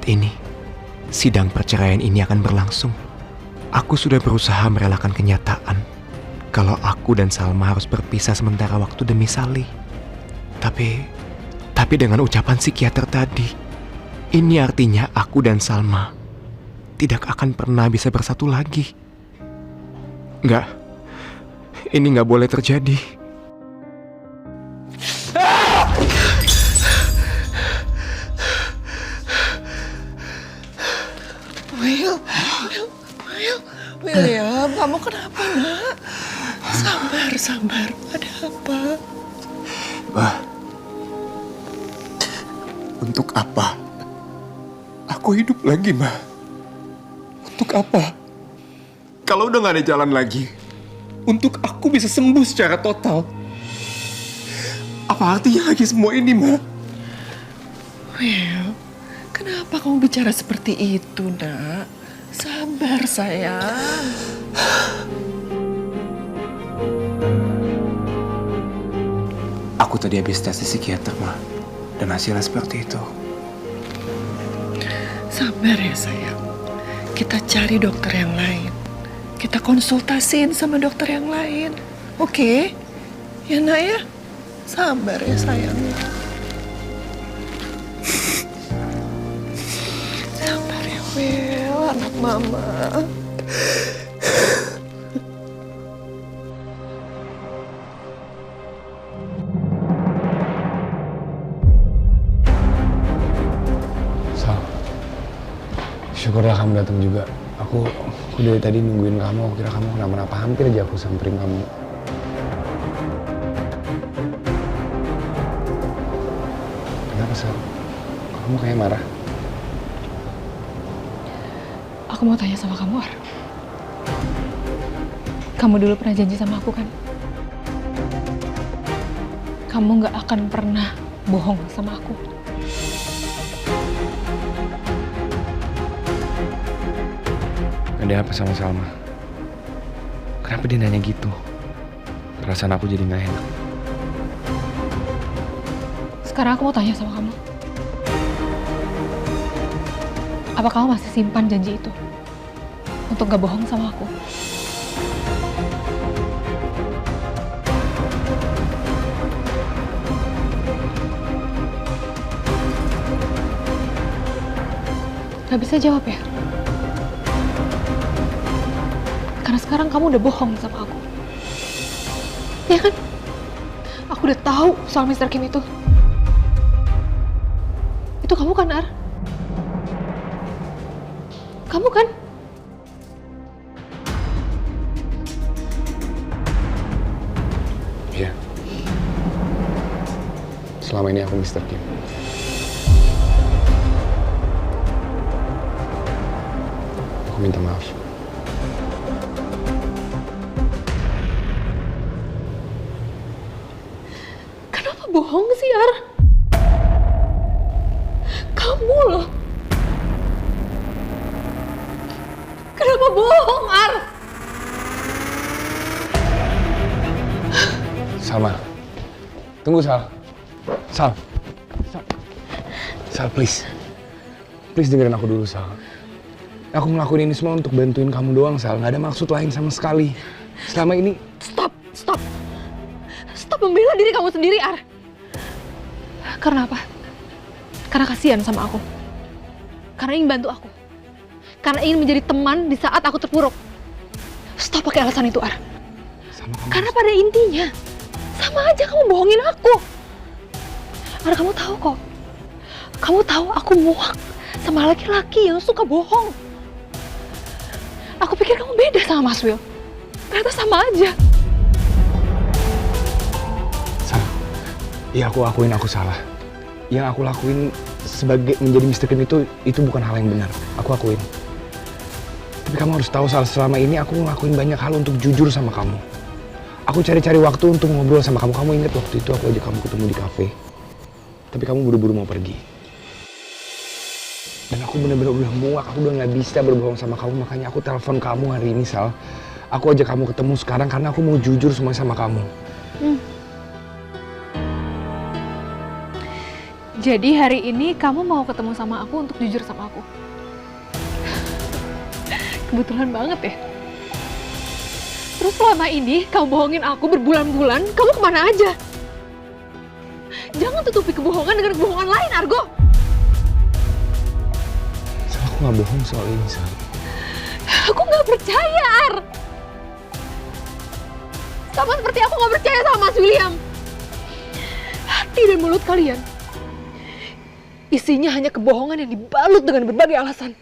secepat ini sidang perceraian ini akan berlangsung. Aku sudah berusaha merelakan kenyataan kalau aku dan Salma harus berpisah sementara waktu demi Sally. Tapi dengan ucapan psikiater tadi, ini artinya aku dan Salma tidak akan pernah bisa bersatu lagi. Enggak, ini nggak boleh terjadi. William, kamu kenapa, nak? Sabar, ada apa? Bah, untuk apa aku hidup lagi, Mbak? Untuk apa? Kalau udah gak ada jalan lagi, untuk aku bisa sembuh secara total, apa artinya lagi semua ini, Mbak? Will, kenapa kamu bicara seperti itu, nak? Sabar, sayang. Aku tadi habis tes di psikiater, Ma. Dan hasilnya seperti itu. Sabar ya, sayang. Kita cari dokter yang lain. Kita konsultasiin sama dokter yang lain. Oke? Ya, nak ya? Sabar ya, sayang. Sabar ya, Will, anak mama. Syukurlah kamu datang juga. Aku dari tadi nungguin kamu. Aku kira kamu kenapa-napa. Hampir aja aku samperin kamu. Kenapa, Sal? Kamu kayak marah? Aku mau tanya sama kamu, Ar. Kamu dulu pernah janji sama aku kan? Kamu gak akan pernah bohong sama aku. Ada apa sama Salma? Kenapa dia nanya gitu? Perasaan aku jadi gak enak. Sekarang aku mau tanya sama kamu. Apa kamu masih simpan janji itu? Untuk gak bohong sama aku? Gak bisa jawab ya? Karena sekarang kamu udah bohong sama aku. Ya kan? Aku udah tahu soal Mr. Kim itu. Itu kamu kan, Ar? Kamu kan? Iya. Selama ini aku Mr. Kim. Aku minta maaf. Bohong sih, Ar. Kamu loh. Kenapa bohong, Ar? Salma. Tunggu, Sal. Sal. Sal, please. Please dengerin aku dulu, Sal. Aku ngelakuin ini semua untuk bantuin kamu doang, Sal. Nggak ada maksud lain sama sekali. Selama ini... Stop. Stop membela diri kamu sendiri, Ar. Karena apa? Karena kasihan sama aku. Karena ingin bantu aku. Karena ingin menjadi teman di saat aku terpuruk. Stop pakai alasan itu, Ar. Karena pada intinya, sama aja kamu bohongin aku. Ar, kamu tahu kok. Kamu tahu aku muak sama laki-laki yang suka bohong. Aku pikir kamu beda sama Mas Will. Ternyata sama aja. Salah. Ya aku akuin aku salah. Yang aku lakuin sebagai menjadi Mr. Kim itu bukan hal yang benar. Aku akuin. Tapi kamu harus tahu, Sal, selama ini aku ngelakuin banyak hal untuk jujur sama kamu. Aku cari-cari waktu untuk ngobrol sama kamu. Kamu ingat waktu itu aku ajak kamu ketemu di kafe. Tapi kamu buru-buru mau pergi. Dan aku bener-bener udah muak. Aku udah gak bisa berbohong sama kamu. Makanya aku telepon kamu hari ini, Sal. Aku ajak kamu ketemu sekarang karena aku mau jujur semua sama kamu. Jadi hari ini kamu mau ketemu sama aku untuk jujur sama aku? Kebetulan banget ya. Terus selama ini kamu bohongin aku berbulan-bulan, kamu kemana aja? Jangan tutupi kebohongan dengan kebohongan lain, Argo. Sal, aku nggak bohong soal ini, Sal. Aku nggak percaya, Ar. Sama seperti aku nggak percaya sama Mas William. Hati dan mulut kalian isinya hanya kebohongan yang dibalut dengan berbagai alasan.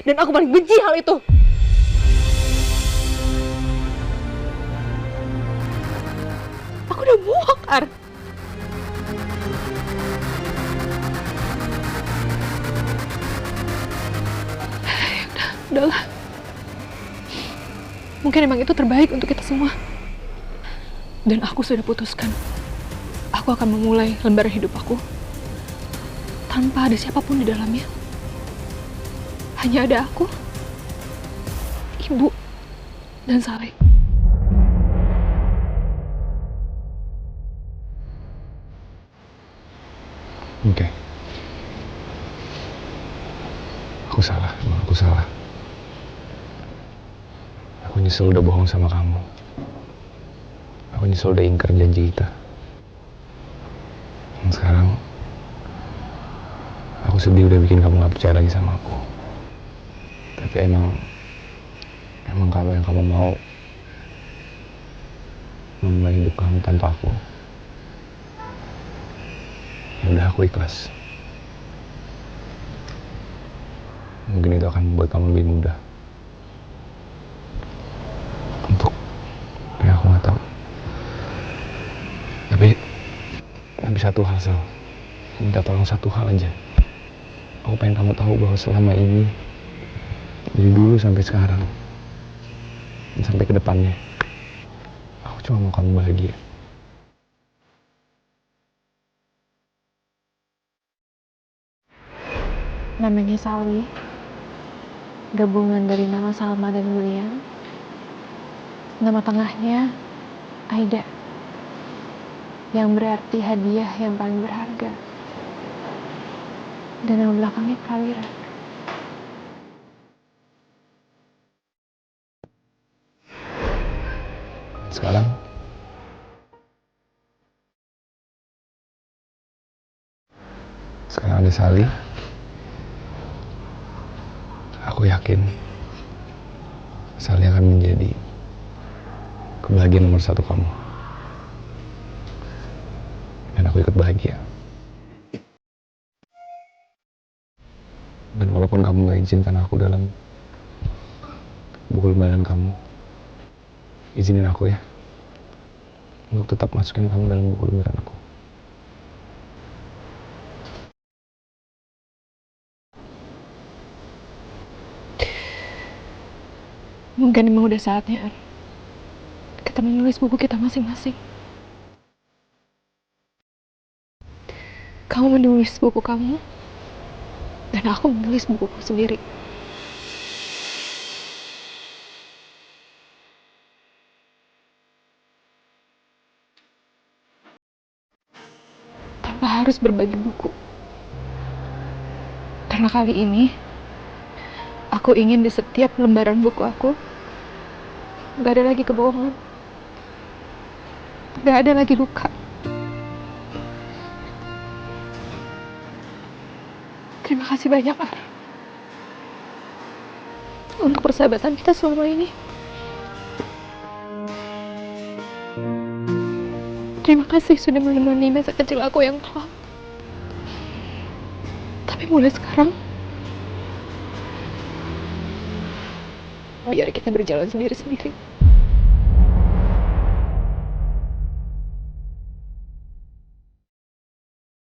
Dan aku paling benci hal itu. Aku udah muak, Ar. Udahlah. Mungkin emang itu terbaik untuk kita semua. Dan aku sudah putuskan. Aku akan memulai lembaran hidup aku tanpa ada siapapun di dalamnya. Hanya ada aku, Ibu, dan Saleh. Oke. Aku salah, emang aku salah. Aku nyesel udah bohong sama kamu. Aku nyesel udah ingkar janji kita. Dan sekarang aku sedih udah bikin kamu gak percaya lagi sama aku. Tapi emang kalau yang kamu mau memulai hidup kamu tanpa aku, ya udah, aku ikhlas. Mungkin itu akan membuat kamu lebih mudah untuk, ya aku nggak tahu. Tapi satu hal, Sal, minta tolong satu hal aja. Aku pengen kamu tahu bahwa selama ini, dari dulu sampai sekarang, dan sampai ke depannya, aku cuma mau kamu bahagia. Namanya Salwi, gabungan dari nama Salma dan William. Nama tengahnya Aida, yang berarti hadiah yang paling berharga. Dan nama belakangnya Prawira. Sekarang ada Sally. Aku yakin Sally akan menjadi kebahagiaan nomor satu kamu. Dan aku ikut bahagia. Dan walaupun kamu gak izinkan aku dalam buku lembaran kamu, izinin aku ya untuk tetap masukin kamu dalam buku lembaran aku. Mungkin emang udah saatnya, Ar. Kita menulis buku kita masing-masing. Kamu menulis buku kamu, dan aku menulis bukuku sendiri. Tanpa harus berbagi buku. Karena kali ini, aku ingin di setiap lembaran buku aku, gak ada lagi kebohongan. Gak ada lagi luka. Terima kasih banyak, Ar. Untuk persahabatan kita selama ini. Terima kasih sudah menemani masa kecil aku yang kelam. Tapi mulai sekarang, biar kita berjalan sendiri-sendiri.